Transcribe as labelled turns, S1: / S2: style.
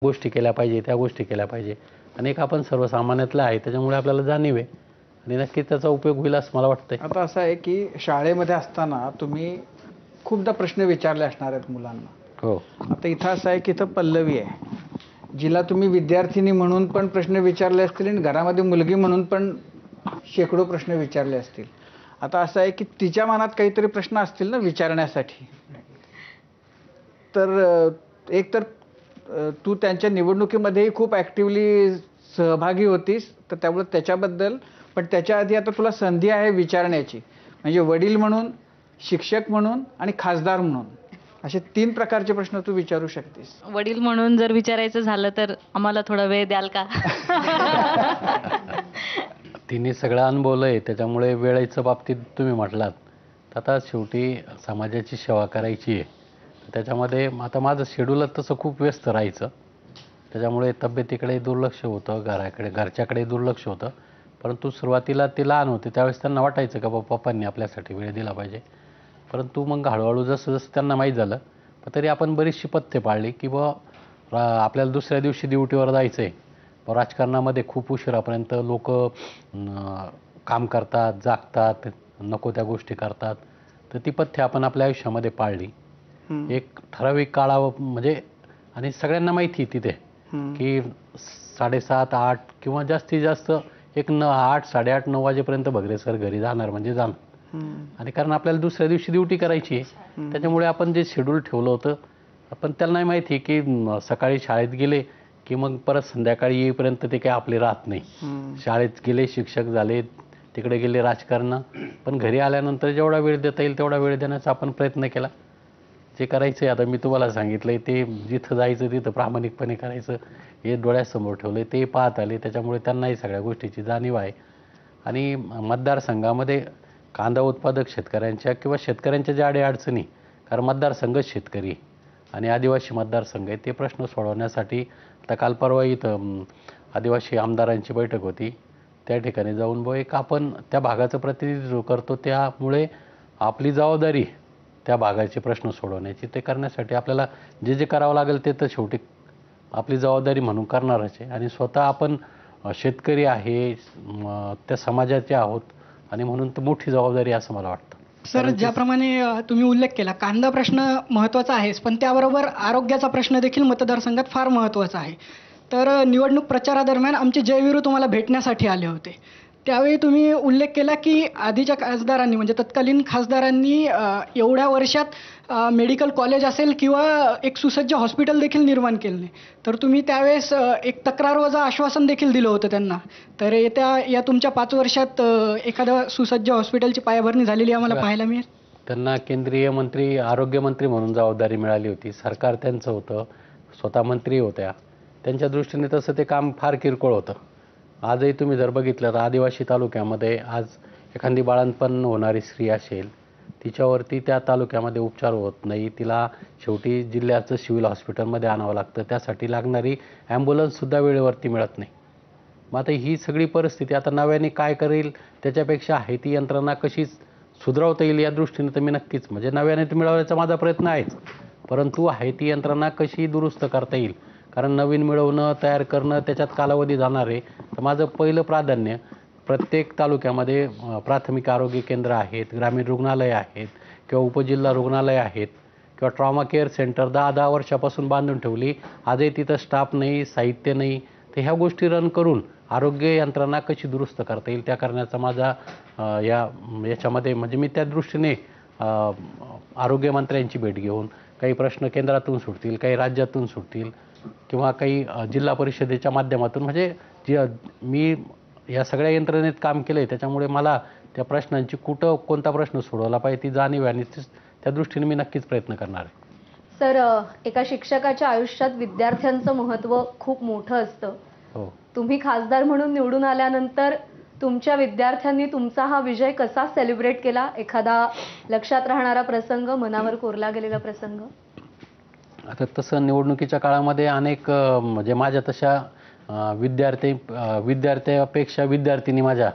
S1: गोष्टी केल्या पाहिजे, त्या गोष्टी केल्या पाहिजे. आणि एक आपण सर्वसामान्यातला आहे त्याच्यामुळे आपल्याला जाणीव आहे आणि नक्कीच त्याचा उपयोग होईल असं मला वाटतंय.
S2: आता असं आहे की शाळेमध्ये असताना तुम्ही खूपदा प्रश्न विचारले असणार आहेत मुलांना.
S1: हो.
S2: आता इथं असं आहे की इथं पल्लवी आहे, जिला तुम्ही विद्यार्थिनी म्हणून पण प्रश्न विचारले असतील आणि घरामध्ये मुलगी म्हणून पण शेकडो प्रश्न विचारले असतील. आता असं आहे की तिच्या मनात काहीतरी प्रश्न असतील ना विचारण्यासाठी. तर एक तर तू त्यांच्या निवडणुकीमध्येही खूप ॲक्टिव्हली सहभागी होतीस, तर त्यामुळे त्याच्याबद्दल. पण त्याच्या आधी आता तुला संधी आहे विचारण्याची, म्हणजे वडील म्हणून, शिक्षक म्हणून आणि खासदार म्हणून असे 3 प्रकारचे प्रश्न तू विचारू शकतेस.
S3: वडील म्हणून जर विचारायचं झालं तर आम्हाला थोडा वेळ द्याल का?
S1: तिने सगळं अनुभवलंय त्याच्यामुळे वेळेच्या बाबतीत तुम्ही म्हटलात. आता शेवटी समाजाची सेवा करायची आहे. त्याच्यामध्ये आता माझं शेड्यूलच तसं खूप व्यस्त राहायचं. त्याच्यामुळे तब्येतीकडे दुर्लक्ष होतं, घरच्याकडे दुर्लक्ष होतं. परंतु सुरुवातीला ते लहान होते त्यावेळेस त्यांना वाटायचं का बाबा पप्पांनी आपल्यासाठी वेळ दिला पाहिजे. परंतु मग हळूहळू जसं जसं त्यांना माहीत झालं तरी आपण बरीचशी पथ्ये पाळली की आपल्याला दुसऱ्या दिवशी ड्युटीवर जायचं आहे. राजकारणामध्ये खूप उशिरापर्यंत लोक काम करतात, जागतात, नको त्या गोष्टी करतात. तर ती पथ्ये आपण आपल्या आयुष्यामध्ये पाळली. एक ठराविक म्हणजे आणि सगळ्यांना माहिती तिथे की 7:30, 8 किंवा जास्तीत जास्त 8, 8:30, 9 वाजेपर्यंत भगरे सर घरी जाणार म्हणजे जाणार. आणि कारण आपल्याला दुसऱ्या दिवशी ड्युटी करायची आहे. त्याच्यामुळे आपण जे शेड्यूल ठेवलं होतं पण त्यांना माहिती आहे की सकाळी शाळेत गेले की मग परत संध्याकाळी येईपर्यंत ते काही आपले राहत नाही. शाळेत गेले, शिक्षक झाले, तिकडे गेले राजकारण, पण घरी आल्यानंतर जेवढा वेळ देता येईल तेवढा वेळ देण्याचा आपण प्रयत्न केला. जे करायचं आहे आता मी तुम्हाला सांगितलंय ते जिथं जायचं तिथं प्रामाणिकपणे करायचं हे डोळ्यासमोर ठेवलंय, ते पाहत आले. त्याच्यामुळे त्यांनाही सगळ्या गोष्टीची जाणीव आहे. आणि मतदारसंघामध्ये कांदा उत्पादक शेतकऱ्यांच्या किंवा शेतकऱ्यांच्या ज्या अडीअडचणी, कारण मतदारसंघच शेतकरी आणि आदिवासी मतदारसंघ आहे, ते प्रश्न सोडवण्यासाठी आता काल परवा इथं आदिवासी आमदारांची बैठक होती. त्या ठिकाणी जाऊन एक आपण त्या भागाचं प्रतिनिधित्व करतो, त्यामुळे आपली जबाबदारी त्या भागाचे प्रश्न सोडवण्याची. ते करण्यासाठी आपल्याला जे जे करावं लागेल ते तर शेवटी आपली जबाबदारी म्हणून करणारच आहे. आणि स्वतः आपण शेतकरी आहे, त्या समाजाचे आहोत आणि म्हणून तर मोठी जबाबदारी असं मला वाटतं.
S4: सर, ज्याप्रमाणे तुम्ही उल्लेख केला, कांदा प्रश्न महत्त्वाचा आहेच, पण त्याबरोबर आरोग्याचा प्रश्न देखील मतदारसंघात फार महत्त्वाचा आहे. तर निवडणूक प्रचारादरम्यान आमचे जयवीरू तुम्हाला भेटण्यासाठी आले होते. त्यावेळी तुम्ही उल्लेख केला की आधीच्या खासदारांनी म्हणजे तत्कालीन खासदारांनी एवढ्या वर्षात मेडिकल कॉलेज असेल किंवा एक सुसज्ज हॉस्पिटल देखील निर्माण केलं नाही. तर तुम्ही त्यावेळेस एक तक्रारवजा आश्वासन देखील दिलं होतं त्यांना. तर या तुमच्या 5 वर्षात एखाद्या सुसज्ज हॉस्पिटलची पायाभरणी झालेली आम्हाला पाहायला मिळेल?
S1: त्यांना केंद्रीय मंत्री, आरोग्यमंत्री म्हणून जबाबदारी मिळाली होती. सरकार त्यांचं होतं, स्वतः मंत्री होत्या. त्यांच्या दृष्टीने तसं ते काम फार किरकोळ होतं. आजही तुम्ही जर बघितलं तर आदिवासी तालुक्यामध्ये आज एखादी बाळंतपण होणारी स्त्री असेल, तिच्यावरती त्या तालुक्यामध्ये उपचार होत नाही. तिला शेवटी जिल्ह्याचं सिव्हिल हॉस्पिटलमध्ये आणावं लागतं. त्यासाठी लागणारी ॲम्ब्युलन्ससुद्धा वेळेवरती मिळत नाही. मग आता ही सगळी परिस्थिती आता नव्याने काय करेल त्याच्यापेक्षा आहे ती यंत्रणा कशी सुधारवता येईल या दृष्टीने तर मी नक्कीच म्हणजे नव्याने ते मिळवण्याचा माझा प्रयत्न आहेच. परंतु आहे ती यंत्रणा कशी दुरुस्त करता येईल, कारण नवीन मिळवणं, तयार करणं त्याच्यात कालावधी जाणार आहे. तर माझं पहिलं प्राधान्य प्रत्येक तालुक्यामध्ये प्राथमिक आरोग्य केंद्र आहेत, ग्रामीण रुग्णालय आहेत किंवा उपजिल्हा रुग्णालय आहेत किंवा ट्रॉमा केअर सेंटर 10-10 वर्षापासून बांधून ठेवली. आजही तिथं स्टाफ नाही, साहित्य नाही. तर ह्या गोष्टी रन करून आरोग्य यंत्रणा कशी दुरुस्त करता येईल त्या करण्याचा माझा याच्यामध्ये म्हणजे मी त्या दृष्टीने आरोग्यमंत्र्यांची भेट घेऊन काही प्रश्न केंद्रातून सुटतील, काही राज्यातून सुटतील किंवा काही जिल्हा परिषदेच्या माध्यमातून म्हणजे मी या सगळ्या यंत्रणेत काम केलं आहे. त्याच्यामुळे मला त्या प्रश्नांची कोणता प्रश्न सोडवला पाहिजे ती जाणीव आणि त्या दृष्टीने मी नक्कीच प्रयत्न करणार आहे.
S5: सर, एका शिक्षकाच्या आयुष्यात विद्यार्थ्यांचं महत्त्व खूप मोठं असतं.
S1: हो.
S5: तुम्ही खासदार म्हणून निवडून आल्यानंतर तुमच्या विद्यार्थ्यांनी तुमचा हा विजय कसा सेलिब्रेट केला? एखादा लक्षात राहणारा प्रसंग, मनावर कोरला गेलेला प्रसंग?
S1: आता तसं निवडणुकीच्या काळामध्ये अनेक म्हणजे माझ्या तशा विद्यार्थ्यापेक्षा विद्यार्थिनी माझ्या